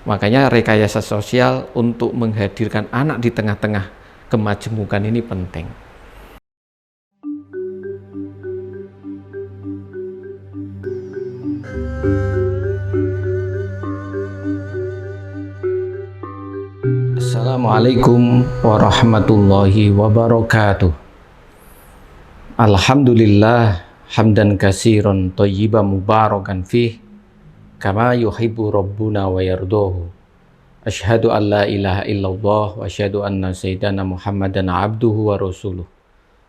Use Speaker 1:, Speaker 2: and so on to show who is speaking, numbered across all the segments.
Speaker 1: Makanya rekayasa sosial untuk menghadirkan anak di tengah-tengah kemajemukan ini penting. Assalamualaikum warahmatullahi wabarakatuh. Alhamdulillah hamdan katsiran thayyiban mubarakan fih kama yuhibbu rabbuna wa yardahu. Asyhadu an la ilaha illallah wa asyhadu anna sayyidana Muhammadan abduhu wa rasuluh.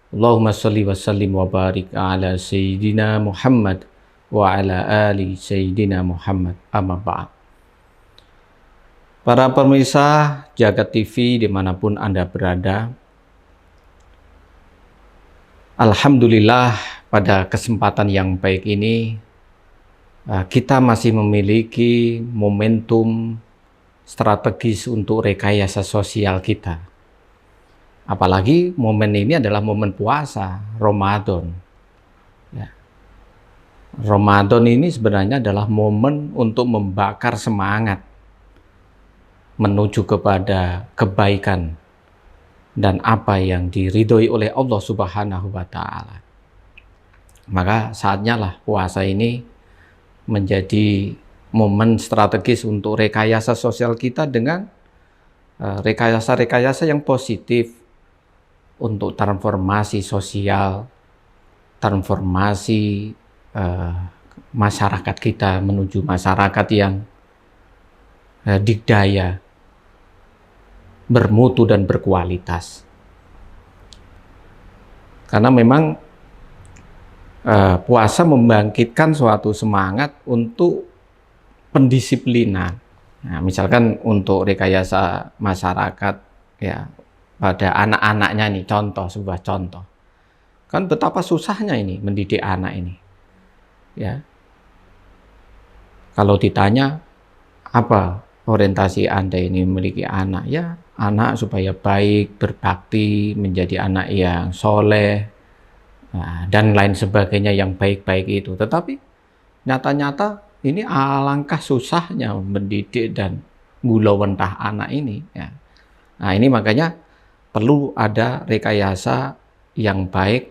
Speaker 1: Allahumma shalli wa sallim wa barik ala sayyidina Muhammad wa ala ali sayyidina Muhammad, amma ba'd. Para pemirsa Jagat TV dimanapun Anda berada, alhamdulillah pada kesempatan yang baik ini kita masih memiliki momentum strategis untuk rekayasa sosial kita. Apalagi momen ini adalah momen puasa Ramadan. Ya. Ramadan ini sebenarnya adalah momen untuk membakar semangat menuju kepada kebaikan dan apa yang diridhoi oleh Allah Subhanahu wa Ta'ala. Maka saatnya lah puasa ini menjadi momen strategis untuk rekayasa sosial kita dengan rekayasa-rekayasa yang positif untuk transformasi sosial, transformasi masyarakat kita menuju masyarakat yang dikdaya, bermutu dan berkualitas. Karena memang puasa membangkitkan suatu semangat untuk pendisiplinan. Nah, misalkan untuk rekayasa masyarakat ya pada anak-anaknya nih, sebuah contoh. Kan betapa susahnya ini mendidik anak ini. Ya. Kalau ditanya apa orientasi Anda ini memiliki anak? Ya, anak supaya baik, berbakti, menjadi anak yang soleh, dan lain sebagainya yang baik-baik itu. Tetapi nyata-nyata ini alangkah susahnya mendidik dan gulawentah anak ini. Ya. Nah, ini makanya perlu ada rekayasa yang baik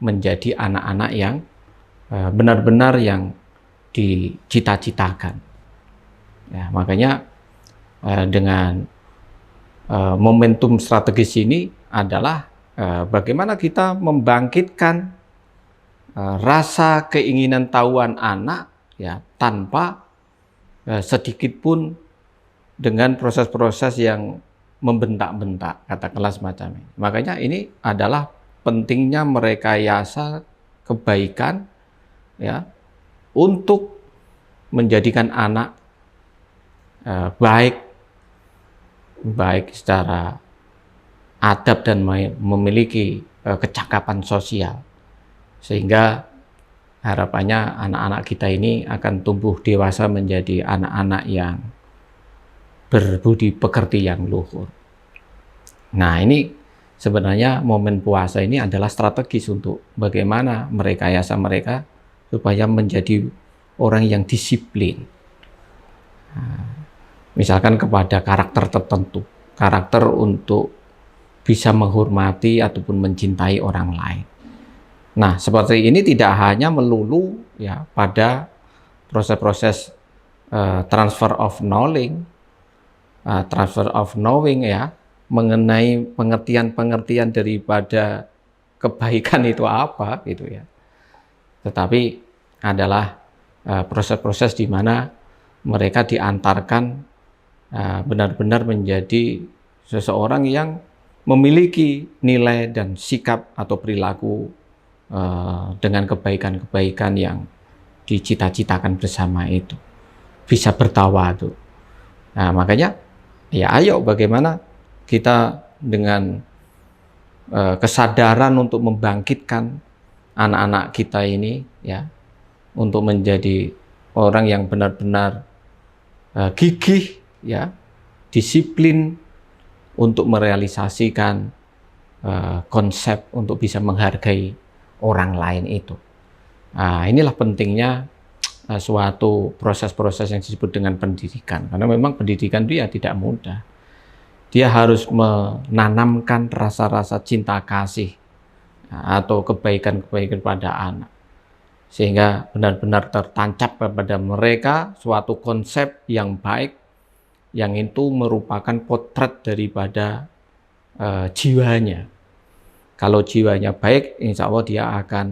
Speaker 1: menjadi anak-anak yang benar-benar yang dicita-citakan. Ya, makanya dengan momentum strategis ini adalah bagaimana kita membangkitkan rasa keinginan tahuan anak ya tanpa sedikit pun dengan proses-proses yang membentak-bentak, katakanlah semacam ini. Makanya ini adalah pentingnya merekayasa kebaikan ya untuk menjadikan anak baik secara adab dan memiliki kecakapan sosial, sehingga harapannya anak-anak kita ini akan tumbuh dewasa menjadi anak-anak yang berbudi pekerti yang luhur. Nah, ini sebenarnya momen puasa ini adalah strategis untuk bagaimana merekayasa mereka supaya menjadi orang yang disiplin. Misalkan kepada karakter tertentu, karakter untuk bisa menghormati ataupun mencintai orang lain. Nah, seperti ini tidak hanya melulu ya pada proses-proses transfer of knowing ya, mengenai pengertian-pengertian daripada kebaikan itu apa gitu ya. Tetapi adalah proses-proses di mana mereka diantarkan benar-benar menjadi seseorang yang memiliki nilai dan sikap atau perilaku dengan kebaikan-kebaikan yang dicita-citakan bersama itu, bisa bertawadhu. Nah, makanya ya ayo bagaimana kita dengan kesadaran untuk membangkitkan anak-anak kita ini ya untuk menjadi orang yang benar-benar gigih ya, disiplin untuk merealisasikan konsep untuk bisa menghargai orang lain itu. Nah, inilah pentingnya suatu proses-proses yang disebut dengan pendidikan. Karena memang pendidikan itu ya tidak mudah. Dia harus menanamkan rasa-rasa cinta kasih atau kebaikan-kebaikan pada anak. Sehingga benar-benar tertancap kepada mereka suatu konsep yang baik, yang itu merupakan potret daripada jiwanya. Kalau jiwanya baik, insya Allah dia akan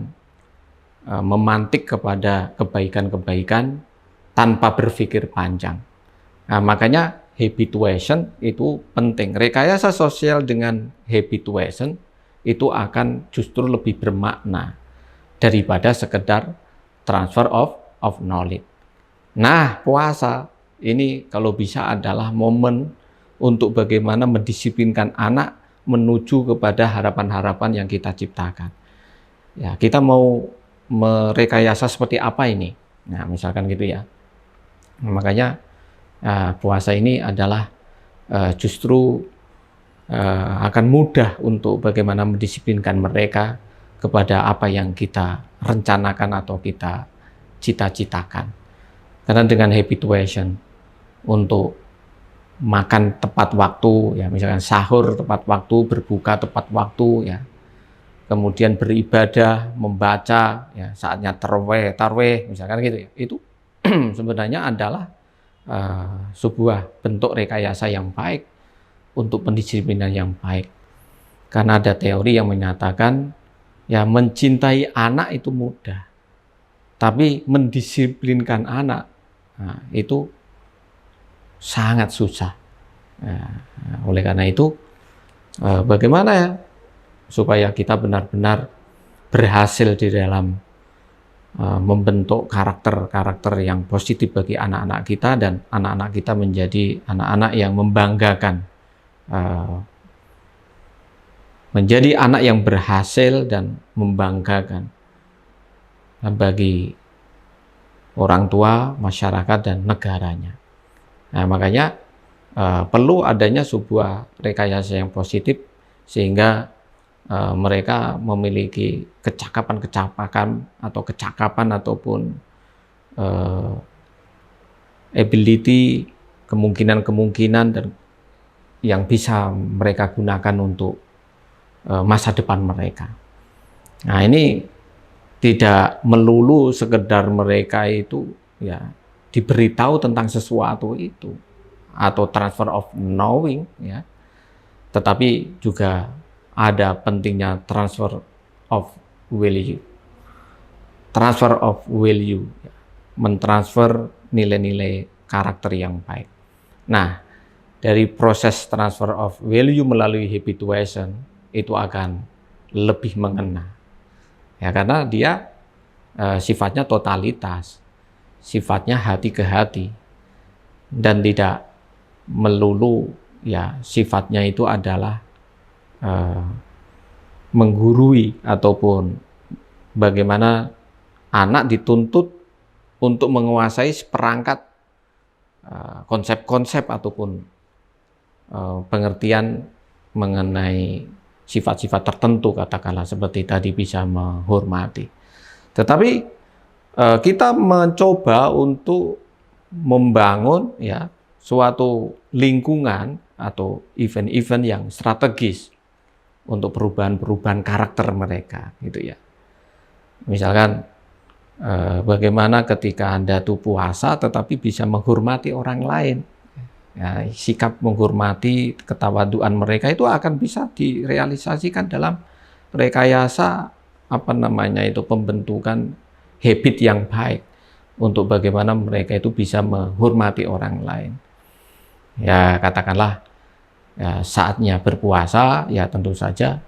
Speaker 1: memantik kepada kebaikan-kebaikan tanpa berpikir panjang. Nah, makanya habituation itu penting. Rekayasa sosial dengan habituation itu akan justru lebih bermakna daripada sekedar transfer of knowledge. Nah, puasa ini kalau bisa adalah momen untuk bagaimana mendisiplinkan anak menuju kepada harapan-harapan yang kita ciptakan. Ya, kita mau merekayasa seperti apa ini? Nah, misalkan gitu ya. Makanya puasa ini adalah justru akan mudah untuk bagaimana mendisiplinkan mereka kepada apa yang kita rencanakan atau kita cita-citakan. Karena dengan habituation untuk makan tepat waktu, ya misalkan sahur tepat waktu, berbuka tepat waktu, ya. Kemudian beribadah, membaca, ya saatnya tarweh, misalkan gitu ya. Itu sebenarnya adalah sebuah bentuk rekayasa yang baik untuk pendisiplinan yang baik. Karena ada teori yang menyatakan ya mencintai anak itu mudah, tapi mendisiplinkan anak itu sangat susah. Oleh karena itu, bagaimana ya supaya kita benar-benar berhasil di dalam membentuk karakter-karakter yang positif bagi anak-anak kita, dan anak-anak kita menjadi anak-anak yang membanggakan, menjadi anak yang berhasil dan membanggakan bagi orang tua, masyarakat, dan negaranya. Nah, makanya perlu adanya sebuah rekayasa yang positif sehingga mereka memiliki kecakapan ataupun ability, kemungkinan dan yang bisa mereka gunakan untuk masa depan mereka. Nah, ini tidak melulu sekedar mereka itu ya diberitahu tentang sesuatu itu atau transfer of knowing, ya, tetapi juga ada pentingnya transfer of value. Transfer of value, mentransfer nilai-nilai karakter yang baik. Nah, dari proses transfer of value melalui habituation itu akan lebih mengena. Ya, karena dia sifatnya totalitas, sifatnya hati ke hati, dan tidak melulu ya sifatnya itu adalah menggurui ataupun bagaimana anak dituntut untuk menguasai seperangkat konsep-konsep ataupun pengertian mengenai sifat-sifat tertentu, katakanlah seperti tadi bisa menghormati. Tetapi kita mencoba untuk membangun ya suatu lingkungan atau event-event yang strategis untuk perubahan-perubahan karakter mereka, gitu ya. Misalkan bagaimana ketika Anda tuh puasa tetapi bisa menghormati orang lain. Ya, sikap menghormati, ketawaduan mereka itu akan bisa direalisasikan dalam rekayasa pembentukan habit yang baik untuk bagaimana mereka itu bisa menghormati orang lain. Ya, katakanlah ya, saatnya berpuasa, ya tentu saja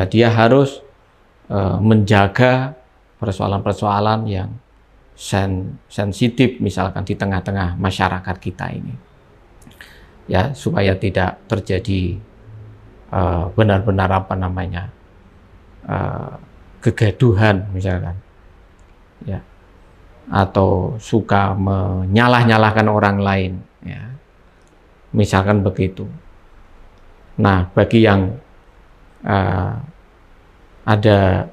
Speaker 1: dia harus menjaga persoalan-persoalan yang sensitif misalkan di tengah-tengah masyarakat kita ini, ya, supaya tidak terjadi benar-benar kegaduhan misalkan, ya, atau suka menyalah-nyalahkan orang lain, ya, misalkan begitu. Nah, bagi yang ada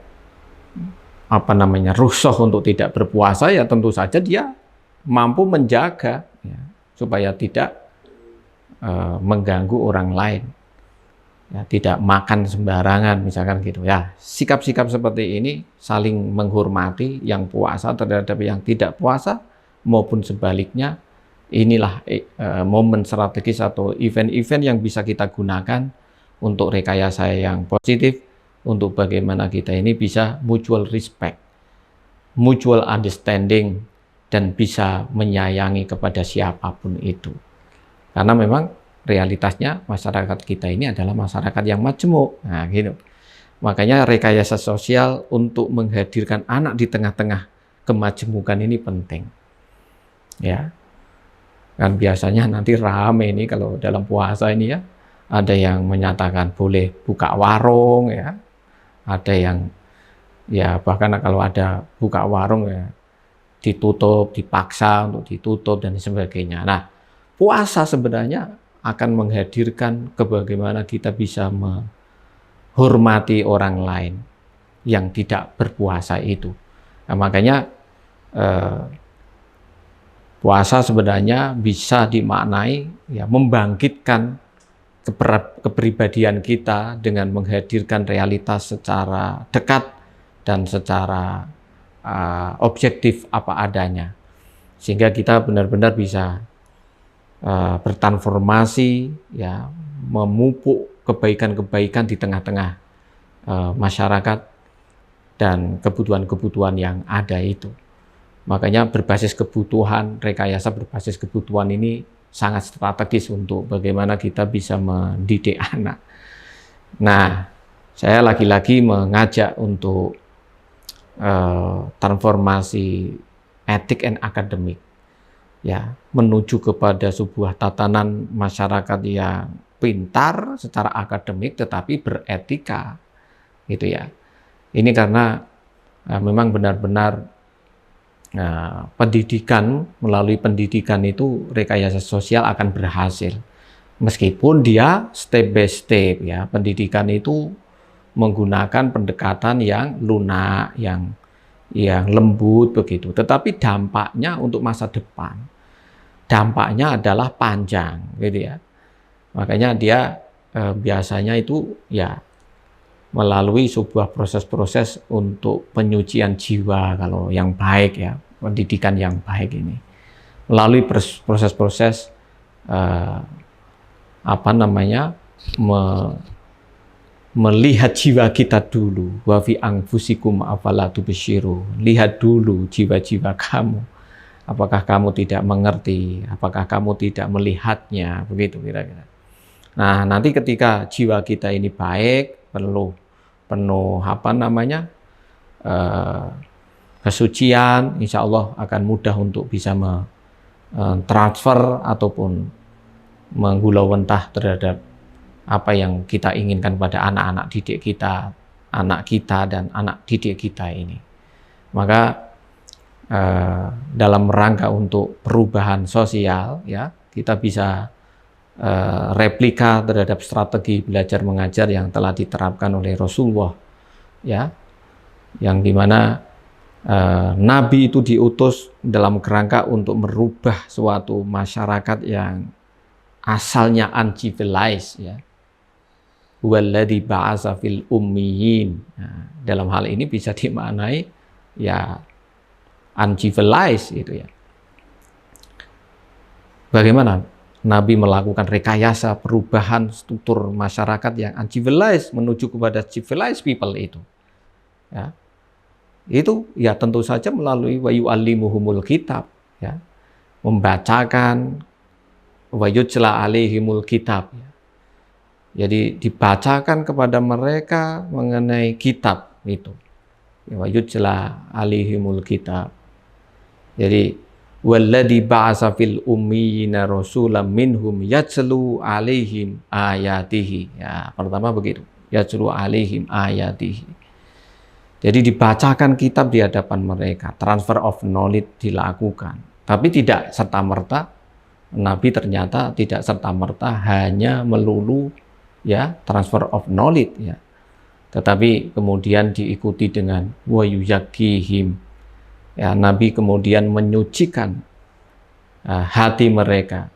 Speaker 1: rusuh untuk tidak berpuasa, ya tentu saja dia mampu menjaga ya, supaya tidak mengganggu orang lain, ya, tidak makan sembarangan misalkan gitu ya. Sikap-sikap seperti ini saling menghormati yang puasa terhadap yang tidak puasa maupun sebaliknya. Inilah momen strategis atau event-event yang bisa kita gunakan untuk rekayasa yang positif, untuk bagaimana kita ini bisa mutual respect, mutual understanding, dan bisa menyayangi kepada siapapun itu. Karena memang realitasnya masyarakat kita ini adalah masyarakat yang majemuk. Nah, gitu. Makanya rekayasa sosial untuk menghadirkan anak di tengah-tengah kemajemukan ini penting. Ya. Kan biasanya nanti rame ini kalau dalam puasa ini ya. Ada yang menyatakan boleh buka warung ya. Ada yang ya bahkan kalau ada buka warung ya ditutup, dipaksa untuk ditutup dan sebagainya. Nah, puasa sebenarnya akan menghadirkan bagaimana kita bisa menghormati orang lain yang tidak berpuasa itu. Nah, makanya puasa sebenarnya bisa dimaknai ya membangkitkan kepribadian kita dengan menghadirkan realitas secara dekat dan secara objektif apa adanya, sehingga kita benar-benar bisa bertransformasi ya, memupuk kebaikan-kebaikan di tengah-tengah masyarakat dan kebutuhan-kebutuhan yang ada itu. Makanya berbasis kebutuhan, rekayasa berbasis kebutuhan ini sangat strategis untuk bagaimana kita bisa mendidik anak. Nah, saya lagi-lagi mengajak untuk transformasi etik dan akademik, ya, menuju kepada sebuah tatanan masyarakat yang pintar secara akademik tetapi beretika, gitu ya. Ini karena memang benar-benar pendidikan, melalui pendidikan itu rekayasa sosial akan berhasil. Meskipun dia step by step ya, pendidikan itu menggunakan pendekatan yang lunak, yang lembut begitu. Tetapi dampaknya untuk masa depan, dampaknya adalah panjang, gitu ya. Makanya dia biasanya itu ya melalui sebuah proses-proses untuk penyucian jiwa kalau yang baik ya, pendidikan yang baik ini. Melalui proses-proses melihat jiwa kita dulu, wa fi anfusikum afala tubsyiru. Lihat dulu jiwa-jiwa kamu. Apakah kamu tidak mengerti? Apakah kamu tidak melihatnya? Begitu kira-kira. Nah, nanti ketika jiwa kita ini baik, penuh kesucian, insya Allah akan mudah untuk bisa transfer ataupun menggulawentah terhadap apa yang kita inginkan pada anak-anak didik kita, anak kita dan anak didik kita ini. Maka dalam rangka untuk perubahan sosial, ya, kita bisa replika terhadap strategi belajar mengajar yang telah diterapkan oleh Rasulullah, ya, yang dimana Nabi itu diutus dalam kerangka untuk merubah suatu masyarakat yang asalnya uncivilized, ya. Walladzi ba'atsa fil ummiyin. Nah, dalam hal ini bisa dimaknai ya uncivilized itu ya. Bagaimana Nabi melakukan rekayasa perubahan struktur masyarakat yang uncivilized menuju kepada civilized people itu. Ya. Itu ya tentu saja melalui wa yu'allimuhumul kitab, ya. Membacakan wa yutla alaihimul kitab, ya. Jadi dibacakan kepada mereka mengenai kitab itu. Wa yutla alaihimul kitab. Jadi walladzi ba'atsa fil ummiyina rasulan minhum yatlu alaihim ayatihi. Ya, pertama begitu. Yatlu alaihim ayatihi. Jadi dibacakan kitab di hadapan mereka, transfer of knowledge dilakukan. Tapi tidak serta-merta Nabi ternyata tidak serta-merta hanya melulu ya transfer of knowledge, ya. tetapi kemudian diikuti dengan wa yuzakkihim. Ya, Nabi kemudian menyucikan hati mereka,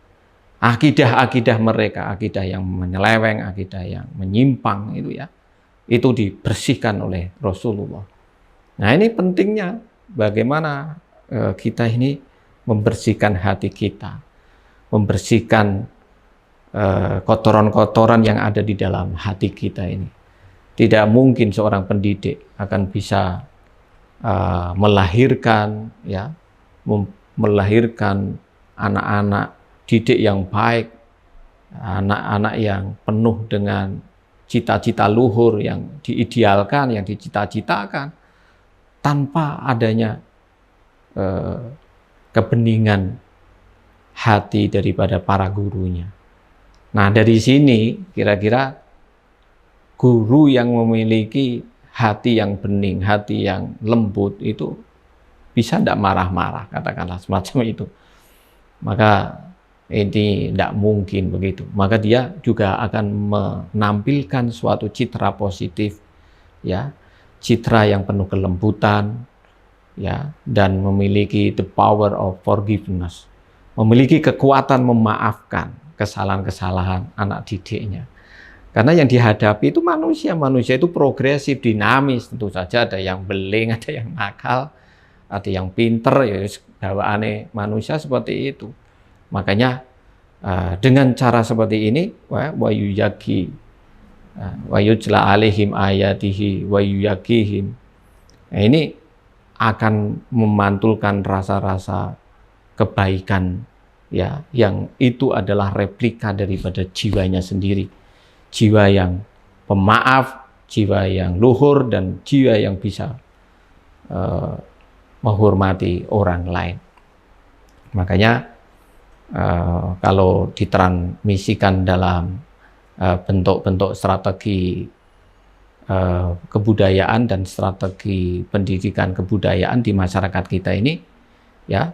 Speaker 1: akidah-akidah mereka, akidah yang menyeleweng, akidah yang menyimpang itu ya, itu dibersihkan oleh Rasulullah. Nah, ini pentingnya bagaimana kita ini membersihkan hati kita, membersihkan kotoran-kotoran yang ada di dalam hati kita ini. Tidak mungkin seorang pendidik akan bisa melahirkan ya, melahirkan anak-anak didik yang baik, anak-anak yang penuh dengan cita-cita luhur yang diidealkan, yang dicita-citakan, tanpa adanya kebeningan hati daripada para gurunya. Nah, dari sini kira-kira guru yang memiliki hati yang bening, hati yang lembut itu bisa tidak marah-marah, katakanlah semacam itu. Maka ini tidak mungkin begitu. Maka dia juga akan menampilkan suatu citra positif, ya, citra yang penuh kelembutan, ya, dan memiliki the power of forgiveness, memiliki kekuatan memaafkan kesalahan-kesalahan anak didiknya. Karena yang dihadapi itu manusia itu progresif, dinamis, tentu saja ada yang beling, ada yang nakal, ada yang pinter, ya bawaane manusia seperti itu. Makanya dengan cara seperti ini, wa yuzakki wa yutla alaihim ayatihi wa yuzakkihim. Nah, ini akan memantulkan rasa-rasa kebaikan, ya, yang itu adalah replika daripada jiwanya sendiri. Jiwa yang pemaaf, jiwa yang luhur, dan jiwa yang bisa menghormati orang lain. Makanya kalau ditransmisikan dalam bentuk-bentuk strategi kebudayaan dan strategi pendidikan kebudayaan di masyarakat kita ini, ya,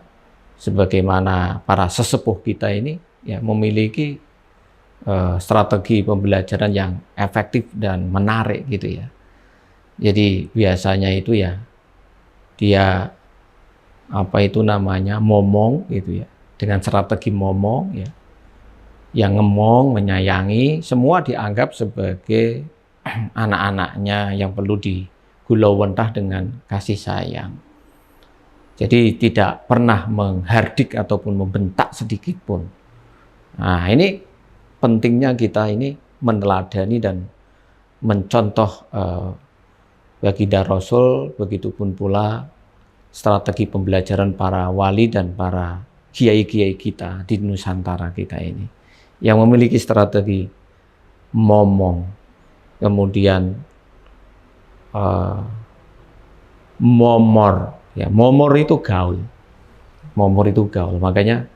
Speaker 1: sebagaimana para sesepuh kita ini ya memiliki strategi pembelajaran yang efektif dan menarik gitu ya. Jadi biasanya itu ya dia apa itu namanya momong gitu ya, dengan strategi momong ya, yang ngemong, menyayangi, semua dianggap sebagai anak-anaknya yang perlu digulawentah dengan kasih sayang. Jadi tidak pernah menghardik ataupun membentak sedikit pun. Nah, ini pentingnya kita ini meneladani dan mencontoh baginda Rasul, begitupun pula strategi pembelajaran para wali dan para kiai-kiai kita di Nusantara kita ini, yang memiliki strategi momong, kemudian momor, ya, momor itu gaul, makanya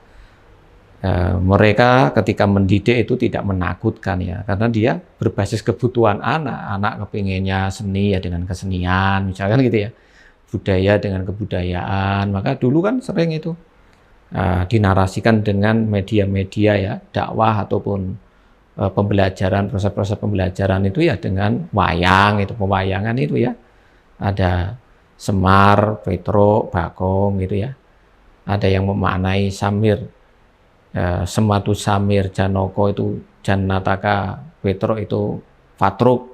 Speaker 1: mereka ketika mendidik itu tidak menakutkan ya, karena dia berbasis kebutuhan anak kepinginnya seni ya dengan kesenian, misalkan gitu ya, budaya dengan kebudayaan. Maka dulu kan sering itu dinarasikan dengan media-media ya, dakwah ataupun pembelajaran, proses-proses pembelajaran itu ya dengan wayang, itu pewayangan itu ya, ada Semar, Petruk, Bagong gitu ya, ada yang memaknai Samir, Sematu Samir Janoko itu Janataka, Petruk itu Fatruk,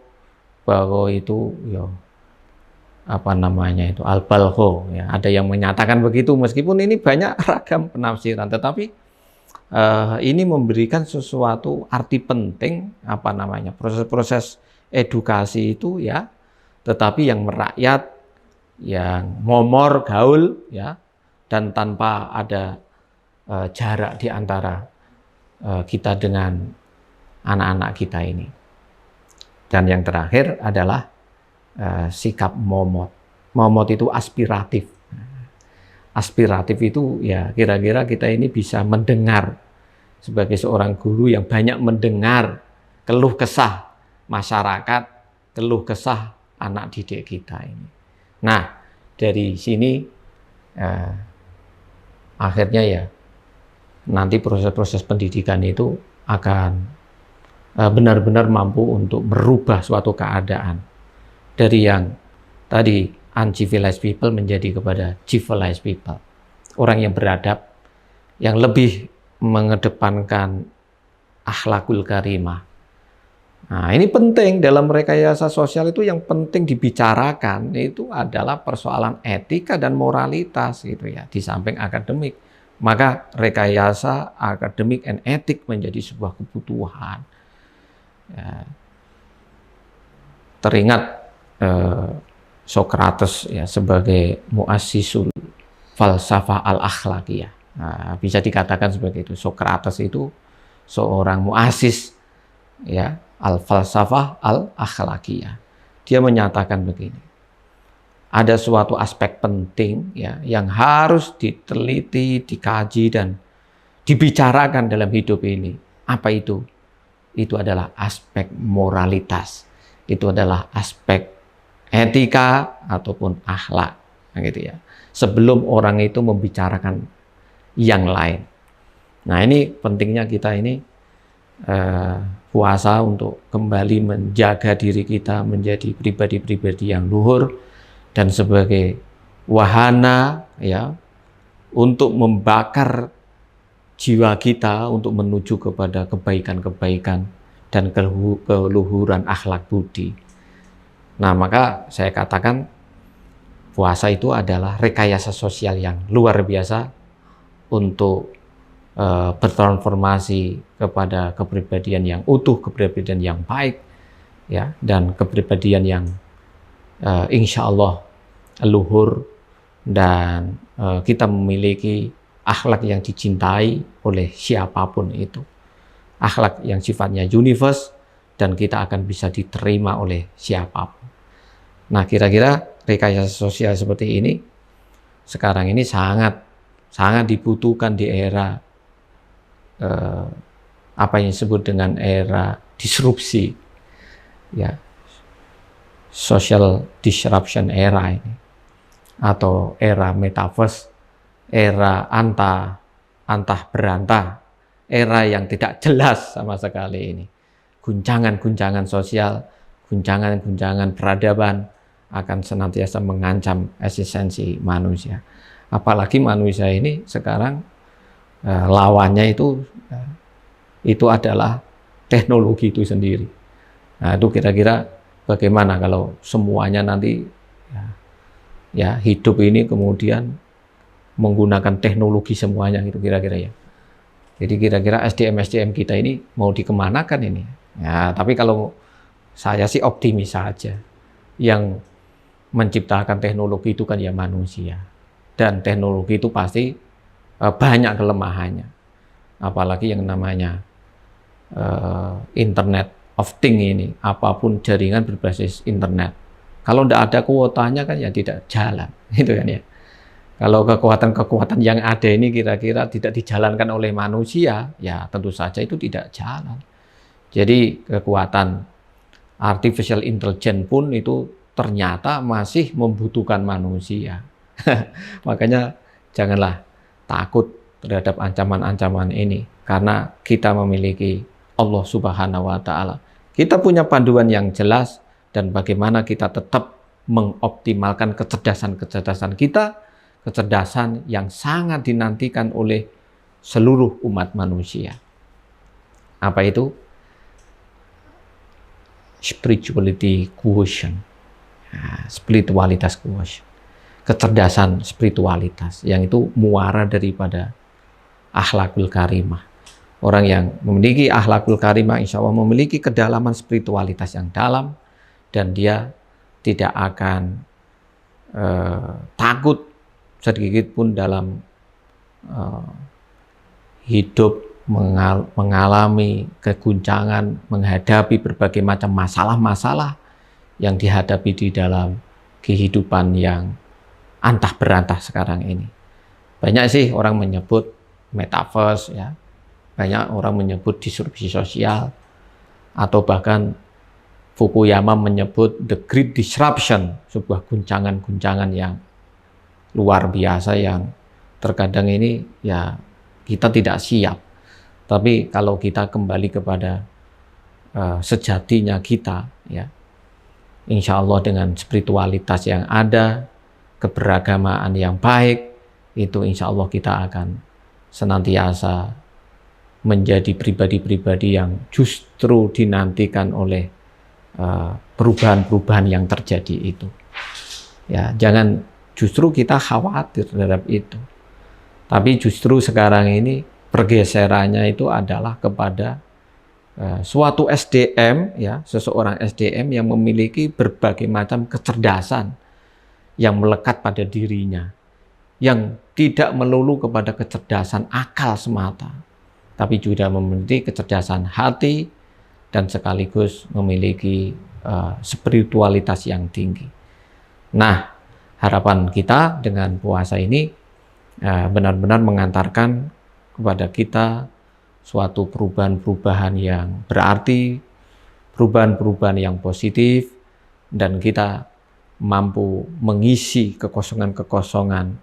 Speaker 1: Bago itu ya apa namanya itu Al-Balho ya. Ada yang menyatakan begitu, meskipun ini banyak ragam penafsiran, tetapi ini memberikan sesuatu arti penting, apa namanya, proses-proses edukasi itu ya, tetapi yang merakyat, yang momor, gaul ya, dan tanpa ada jarak di antara kita dengan anak-anak kita ini. Dan yang terakhir adalah sikap momot. Momot itu aspiratif. Aspiratif itu ya kira-kira kita ini bisa mendengar, sebagai seorang guru yang banyak mendengar keluh kesah masyarakat, keluh kesah anak didik kita ini. Nah, dari sini akhirnya ya nanti proses-proses pendidikan itu akan benar-benar mampu untuk merubah suatu keadaan. dari yang tadi uncivilized people menjadi kepada civilized people. Orang yang beradab, yang lebih mengedepankan akhlakul karimah. Nah, ini penting dalam rekayasa sosial itu, yang penting dibicarakan itu adalah persoalan etika dan moralitas gitu ya, di samping akademik. Maka rekayasa akademik and etik menjadi sebuah kebutuhan. Ya. Teringat Socrates ya sebagai muassisul falsafah al-akhlaqiyah. Nah, bisa dikatakan seperti itu. Socrates itu seorang muassis ya al-falsafah al-akhlaqiyah. Dia menyatakan begini. Ada suatu aspek penting ya yang harus diteliti, dikaji dan dibicarakan dalam hidup ini. Apa itu? Itu adalah aspek moralitas. Itu adalah aspek etika ataupun akhlak, gitu ya. Sebelum orang itu membicarakan yang lain. Nah, ini pentingnya kita ini puasa untuk kembali menjaga diri kita menjadi pribadi-pribadi yang luhur dan sebagai wahana ya untuk membakar jiwa kita untuk menuju kepada kebaikan-kebaikan dan keluhuran akhlak budi. Nah, maka saya katakan puasa itu adalah rekayasa sosial yang luar biasa untuk bertransformasi kepada kepribadian yang utuh, kepribadian yang baik, ya, dan kepribadian yang insya Allah luhur, dan kita memiliki akhlak yang dicintai oleh siapapun itu. Akhlak yang sifatnya universe dan kita akan bisa diterima oleh siapapun. Nah, kira-kira rekayasa sosial seperti ini sekarang ini sangat dibutuhkan di era apa yang disebut dengan era disrupsi, ya, social disruption era ini, atau era metaverse, era antah berantah, era yang tidak jelas sama sekali ini. Guncangan-guncangan sosial, guncangan-guncangan peradaban akan senantiasa mengancam eksistensi manusia. Apalagi manusia ini sekarang lawannya itu adalah teknologi itu sendiri. Nah, itu kira-kira bagaimana kalau semuanya nanti ya hidup ini kemudian menggunakan teknologi semuanya gitu kira-kira ya. Jadi kira-kira SDM kita ini mau dikemanakan ini? Ya, tapi kalau saya sih optimis saja. Yang menciptakan teknologi itu kan ya manusia. Dan teknologi itu pasti banyak kelemahannya. Apalagi yang namanya Internet of Things ini, apapun jaringan berbasis internet. Kalau tidak ada kuotanya kan ya tidak jalan, gitu kan ya. Kalau kekuatan-kekuatan yang ada ini kira-kira tidak dijalankan oleh manusia, ya tentu saja itu tidak jalan. Jadi kekuatan artificial intelligence pun itu ternyata masih membutuhkan manusia. Makanya janganlah takut terhadap ancaman-ancaman ini, karena kita memiliki Allah Subhanahu wa Ta'ala. Kita punya panduan yang jelas, dan bagaimana kita tetap mengoptimalkan kecerdasan kita, kecerdasan yang sangat dinantikan oleh seluruh umat manusia. Apa itu? Spirituality quotient. Nah, spiritualitas quotient. Kecerdasan spiritualitas yang itu muara daripada akhlakul karimah. Orang yang memiliki akhlakul karimah insya Allah memiliki kedalaman spiritualitas yang dalam, dan dia tidak akan takut sedikit pun dalam hidup, mengalami keguncangan, menghadapi berbagai macam masalah-masalah yang dihadapi di dalam kehidupan yang antah berantah sekarang ini. Banyak sih orang menyebut metaverse, ya. Banyak orang menyebut disrupsi sosial, atau bahkan Fukuyama menyebut the great disruption, sebuah guncangan-guncangan yang luar biasa yang terkadang ini ya kita tidak siap. Tapi kalau kita kembali kepada sejatinya kita, ya, Insya Allah dengan spiritualitas yang ada, keberagamaan yang baik, itu insya Allah kita akan senantiasa menjadi pribadi-pribadi yang justru dinantikan oleh perubahan-perubahan yang terjadi itu. Ya, jangan justru kita khawatir terhadap itu. Tapi justru sekarang ini pergeserannya itu adalah kepada suatu SDM, ya, seseorang SDM yang memiliki berbagai macam kecerdasan yang melekat pada dirinya, yang tidak melulu kepada kecerdasan akal semata, tapi juga memiliki kecerdasan hati dan sekaligus memiliki spiritualitas yang tinggi. Nah, harapan kita dengan puasa ini benar-benar mengantarkan kepada kita suatu perubahan-perubahan yang berarti, perubahan-perubahan yang positif, dan kita mampu mengisi kekosongan-kekosongan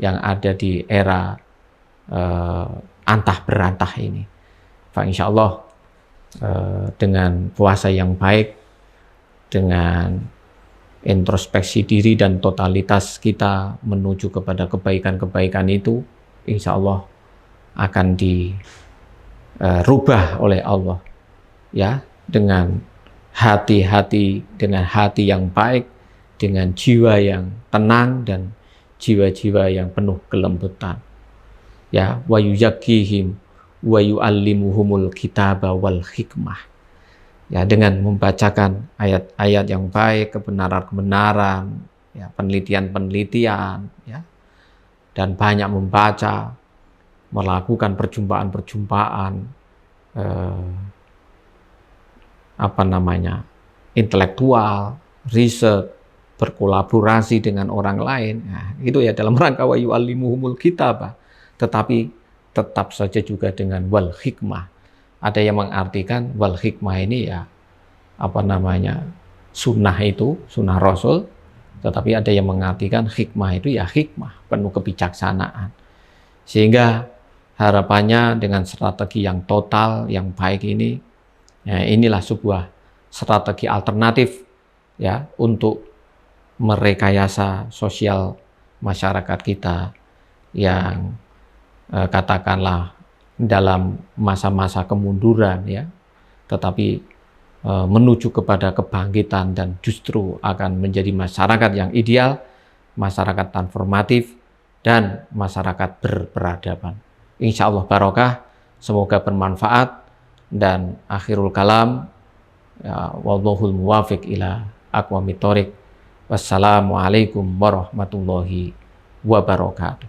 Speaker 1: yang ada di era antah berantah ini. Pak, insya Allah dengan puasa yang baik, dengan introspeksi diri dan totalitas kita menuju kepada kebaikan-kebaikan itu, insya Allah akan dirubah oleh Allah, ya, dengan hati-hati, dengan hati yang baik, dengan jiwa yang tenang dan jiwa-jiwa yang penuh kelembutan. Ya, wa yuzakkihim wa yu'allimuhumul kitaba wal hikmah. Ya, dengan membacakan ayat-ayat yang baik, kebenaran-kebenaran, ya, penelitian-penelitian, ya, dan banyak membaca, melakukan perjumpaan-perjumpaan intelektual, riset, berkolaborasi dengan orang lain. Nah, itu ya dalam rangka wa yu'allimuhumul kitabah. Tetapi tetap saja juga dengan wal hikmah. Ada yang mengartikan wal hikmah ini ya sunnah itu, sunnah Rasul, tetapi ada yang mengartikan hikmah itu ya hikmah, penuh kebijaksanaan. Sehingga harapannya dengan strategi yang total, yang baik ini, ya inilah sebuah strategi alternatif, ya, untuk merekayasa sosial masyarakat kita yang katakanlah dalam masa-masa kemunduran, ya, tetapi menuju kepada kebangkitan dan justru akan menjadi masyarakat yang ideal, masyarakat transformatif, dan masyarakat berperadaban. Insya Allah barokah, semoga bermanfaat, dan akhirul kalam, ya, wallahul muwafiq ila aqwamit thoriq. Wassalamualaikum warahmatullahi wabarakatuh.